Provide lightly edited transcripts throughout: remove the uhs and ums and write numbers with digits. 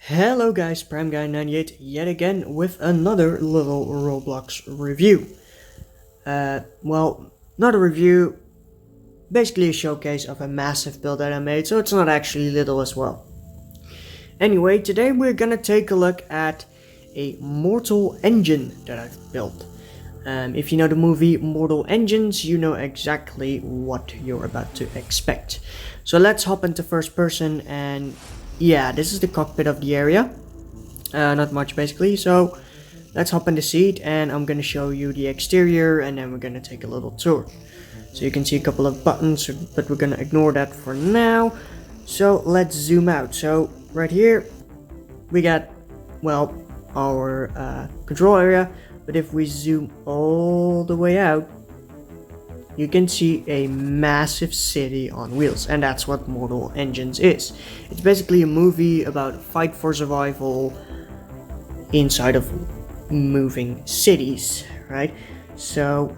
Hello guys, PrimeGuy98 yet again with another little Roblox review. Well, not a review, basically a showcase of a massive build that I made, so it's not actually little as well. Anyway, today we're gonna take a look at a mortal engine that I've built. If you know the movie Mortal Engines, you know exactly what you're about to expect. So let's hop into first person, and yeah, this is the cockpit of the area. Not much basically, so let's hop in the seat and I'm gonna show you the exterior and then we're gonna take a little tour. So you can see a couple of buttons, but we're gonna ignore that for now. So let's zoom out. So right here we got, well, our control area, but if we zoom all the way out, you can see a massive city on wheels, and that's what Mortal Engines is. It's basically a movie about fight for survival inside of moving cities, right? So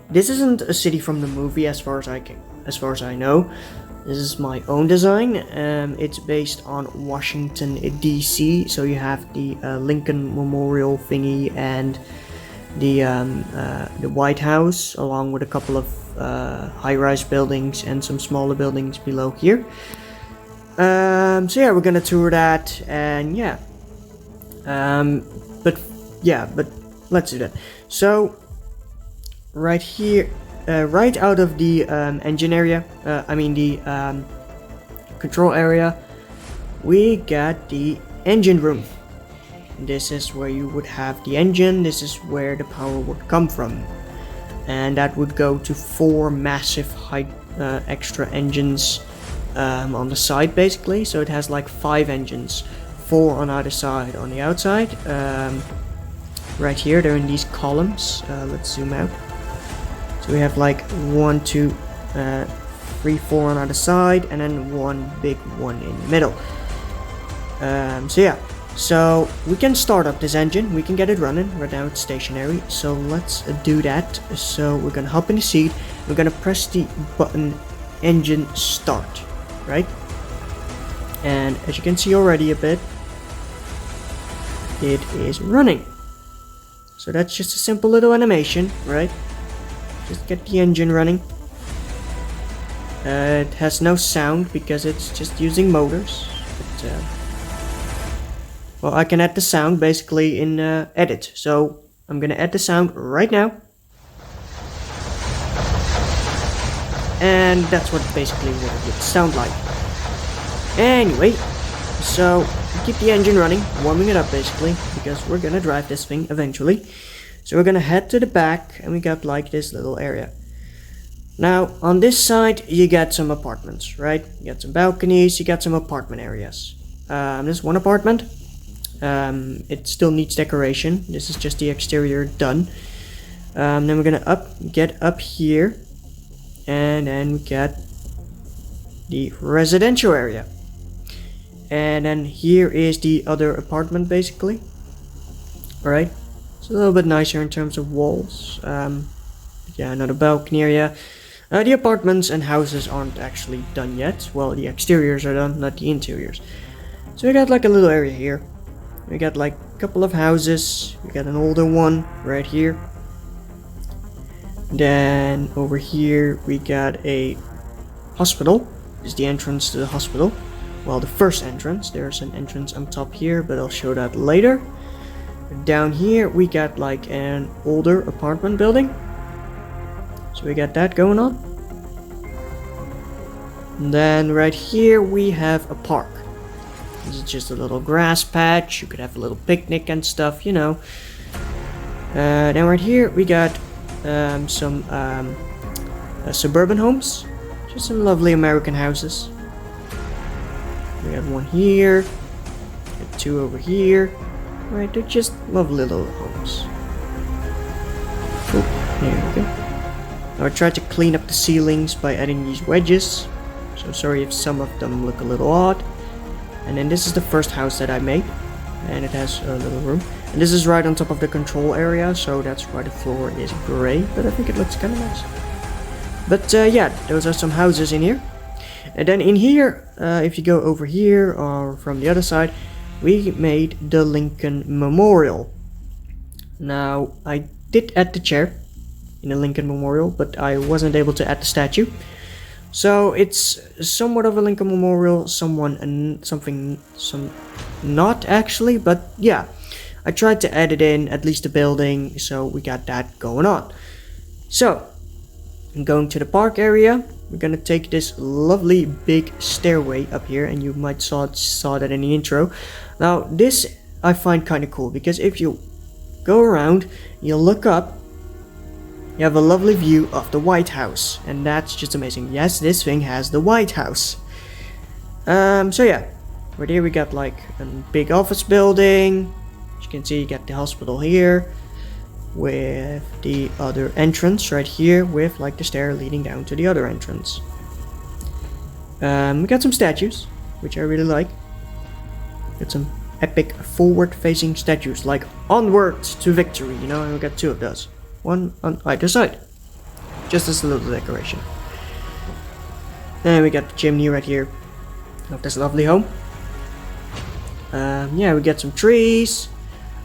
this isn't a city from the movie as far as I know. This is my own design. It's based on Washington DC, so you have the Lincoln Memorial thingy and the White House, along with a couple of high-rise buildings and some smaller buildings below here. So yeah, we're gonna tour that, and yeah, but let's do that. So right here, right out of the engine area, the control area, we got the engine room. This is where you would have the engine. This is where the power would come from, and that would go to 4 massive extra engines on the side basically. So it has like 5 engines, 4 on either side. On the outside, right here, they're in these columns. Let's zoom out. So we have like 1, 2, 3, 4 on either side, and then one big one in the middle. So yeah. So we can start up this engine, we can get it running. Right now it's stationary, so let's do that. So we're gonna hop in the seat, we're gonna press the button engine start, right? And as you can see already a bit, it is running. So that's just a simple little animation, right? Just get the engine running. It has no sound because it's just using motors, but, well, I can add the sound basically in edit, so I'm gonna add the sound right now. And that's basically what it would sound like. Anyway, so keep the engine running, warming it up basically, because we're gonna drive this thing eventually. So we're gonna head to the back, and we got like this little area. Now, on this side, you got some apartments, right? You got some balconies, you got some apartment areas. There's one apartment. It still needs decoration. This is just the exterior done. Then we're gonna get up here, and then we got the residential area, and then here is the other apartment basically. All right, it's a little bit nicer in terms of walls. Yeah, another balcony area. The apartments and houses aren't actually done yet. Well, the exteriors are done, not the interiors. So we got like a little area here. We got like a couple of houses. We got an older one right here. Then over here we got a hospital. This is the entrance to the hospital. Well, the first entrance. There's an entrance on top here, but I'll show that later. Down here we got like an older apartment building. So we got that going on. And then right here we have a park. This is just a little grass patch. You could have a little picnic and stuff, you know. Then right here we got some suburban homes. Just some lovely American houses. We have one here. Got 2 over here. Right, they're just lovely little homes. Oh, there we go. Now I tried to clean up the ceilings by adding these wedges. So sorry if some of them look a little odd. And then this is the first house that I made, and it has a little room. And this is right on top of the control area, so that's why the floor is gray, but I think it looks kind of nice. But yeah, those are some houses in here. And then in here, if you go over here or from the other side, we made the Lincoln Memorial. Now, I did add the chair in the Lincoln Memorial, but I wasn't able to add the statue. So it's somewhat of a Lincoln Memorial, something not actually, but yeah. I tried to add it in, at least the building, so we got that going on. So, going to the park area, we're gonna take this lovely big stairway up here, and you might saw that in the intro. Now, this I find kind of cool, because if you go around, you look up, you have a lovely view of the White House, and that's just amazing. Yes, this thing has the White House. So yeah, right here we got like a big office building. As you can see, you got the hospital here, with the other entrance right here, with like the stair leading down to the other entrance. We got some statues, which I really like. Got some epic forward-facing statues, like onward to victory, you know, and we got two of those. One on either side. Just as a little decoration. And we got the chimney right here of this lovely home. Yeah, we got some trees.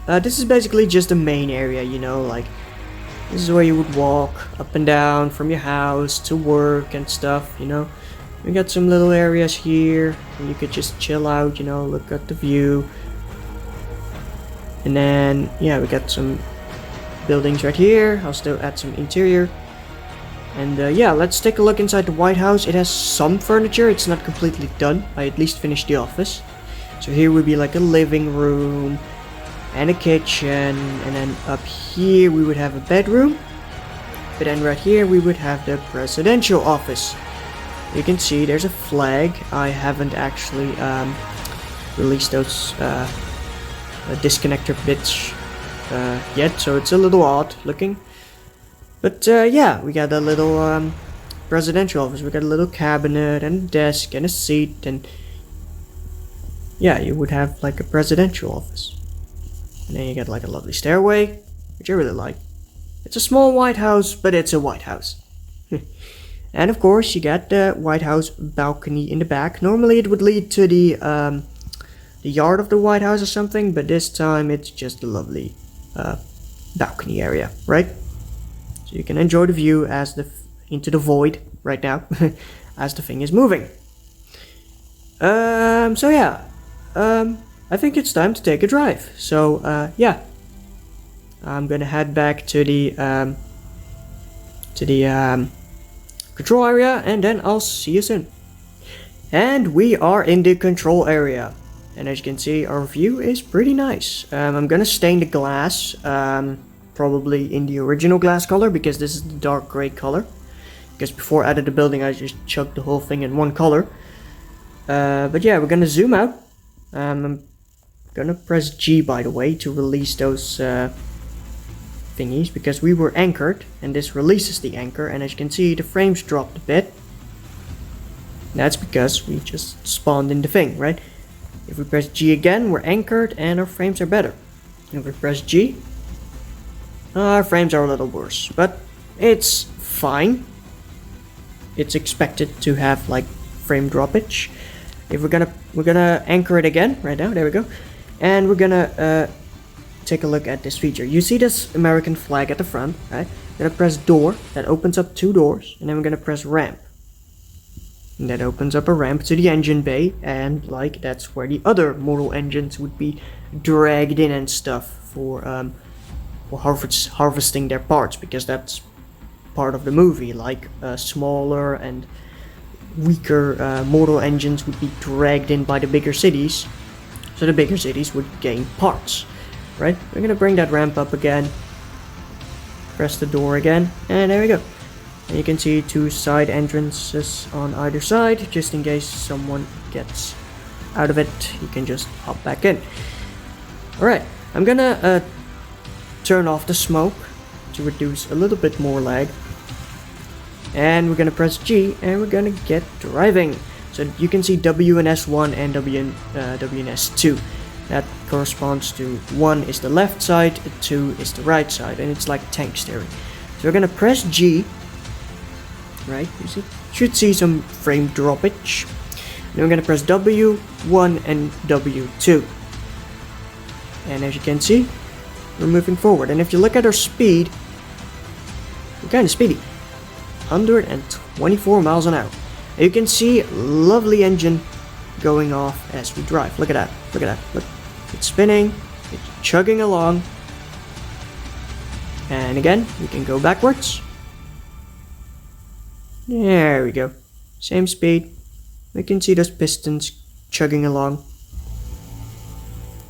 This is basically just the main area, you know, like this is where you would walk up and down from your house to work and stuff, you know. We got some little areas here where you could just chill out, you know, look at the view. And then, yeah, we got some buildings right here. I'll still add some interior. And yeah, let's take a look inside the White House. It has some furniture, it's not completely done. I at least finished the office. So here would be like a living room and a kitchen, and then up here we would have a bedroom, but then right here we would have the presidential office. You can see there's a flag. I haven't actually released those disconnector bits yet, so it's a little odd looking, but yeah, we got a little presidential office. We got a little cabinet and a desk and a seat, and yeah, you would have like a presidential office. And then you get like a lovely stairway, which I really like. It's a small White House, but it's a White House. And of course, you got the White House balcony in the back. Normally it would lead to the yard of the White House or something, but this time it's just a lovely balcony area, right? So you can enjoy the view as into the void right now, as the thing is moving. So yeah, I think it's time to take a drive. So yeah, I'm gonna head back to the control area, and then I'll see you soon. And we are in the control area, and as you can see, our view is pretty nice. I'm gonna stain the glass, probably in the original glass color, because this is the dark gray color. Because before I added the building, I just chucked the whole thing in one color. But yeah, we're gonna zoom out. I'm gonna press G, by the way, to release those thingies, because we were anchored, and this releases the anchor, and as you can see, the frames dropped a bit. That's because we just spawned in the thing, right? If we press G again, we're anchored, and our frames are better. If we press G, our frames are a little worse, but it's fine. It's expected to have like frame droppage. If we're gonna anchor it again right now, there we go, and we're gonna take a look at this feature. You see this American flag at the front, right? We're gonna press door, that opens up 2 doors, and then we're gonna press ramp, and that opens up a ramp to the engine bay, and like that's where the other model engines would be dragged in and stuff for harvesting their parts, because that's part of the movie. Like smaller and weaker model engines would be dragged in by the bigger cities, so the bigger cities would gain parts, right? We're gonna bring that ramp up again, press the door again, and there we go. And you can see 2 side entrances on either side, just in case someone gets out of it, you can just hop back in. Alright, I'm gonna turn off the smoke to reduce a little bit more lag. And we're gonna press G, and we're gonna get driving. So you can see W and S1 and W and S2. That corresponds to 1 is the left side, 2 is the right side, and it's like tank steering. So we're gonna press G, right? You should see some frame droppage. And we're gonna press W1 and W2. And as you can see, we're moving forward. And if you look at our speed, we're kind of speedy. 124 miles an hour. You can see lovely engine going off as we drive. Look at that. Look at that. Look. It's spinning. It's chugging along. And again, we can go backwards. There we go. Same speed. We can see those pistons chugging along.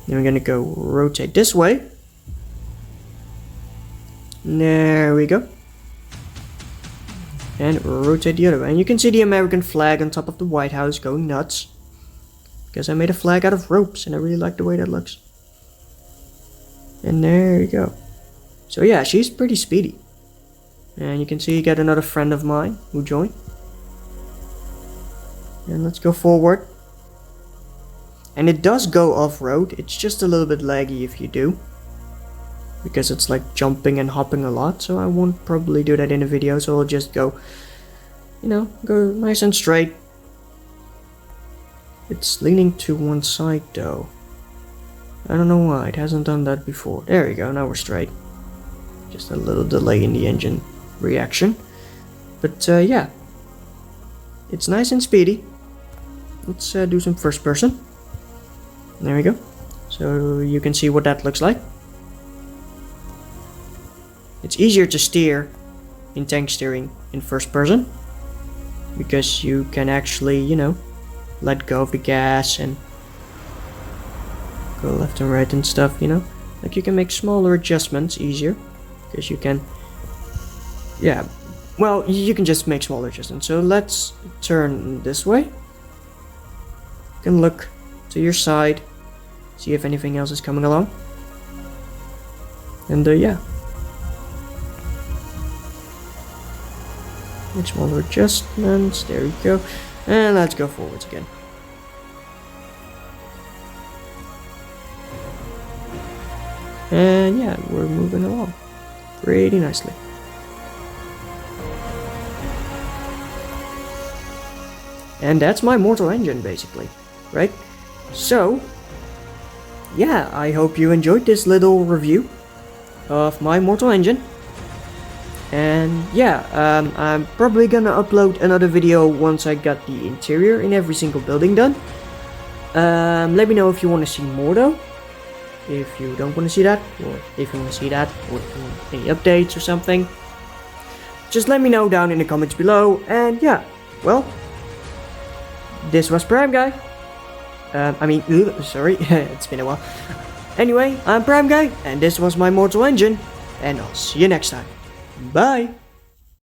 Then we're gonna go rotate this way. There we go. And rotate the other way. And you can see the American flag on top of the White House going nuts. Because I made a flag out of ropes and I really like the way that looks. And there you go. So yeah, she's pretty speedy. And you can see you got another friend of mine who joined. And let's go forward. And it does go off-road. It's just a little bit laggy if you do. Because it's like jumping and hopping a lot. So I won't probably do that in a video. So I'll just go, you know, go nice and straight. It's leaning to one side though. I don't know why. It hasn't done that before. There we go. Now we're straight. Just a little delay in the engine reaction. But yeah. It's nice and speedy. Let's do some first person. There we go. So you can see what that looks like. It's easier to steer in tank steering in first person. Because you can actually, you know, let go of the gas and go left and right and stuff, you know. Like you can make smaller adjustments easier. Because you can, yeah, well, you can just make smaller adjustments. So let's turn this way. You can look to your side, see if anything else is coming along. And yeah. Make smaller adjustments, there we go. And let's go forwards again. And yeah, we're moving along pretty nicely. And that's my Mortal Engine basically, right? So, yeah, I hope you enjoyed this little review of my Mortal Engine. And yeah, I'm probably gonna upload another video once I got the interior in every single building done. Let me know if you want to see more though. If you don't want to see that, or if you want to see that, or if you want any updates or something. Just let me know down in the comments below. And yeah, well, this was Prime Guy. Sorry, it's been a while. Anyway, I'm Prime Guy, and this was my Mortal Engine, and I'll see you next time. Bye!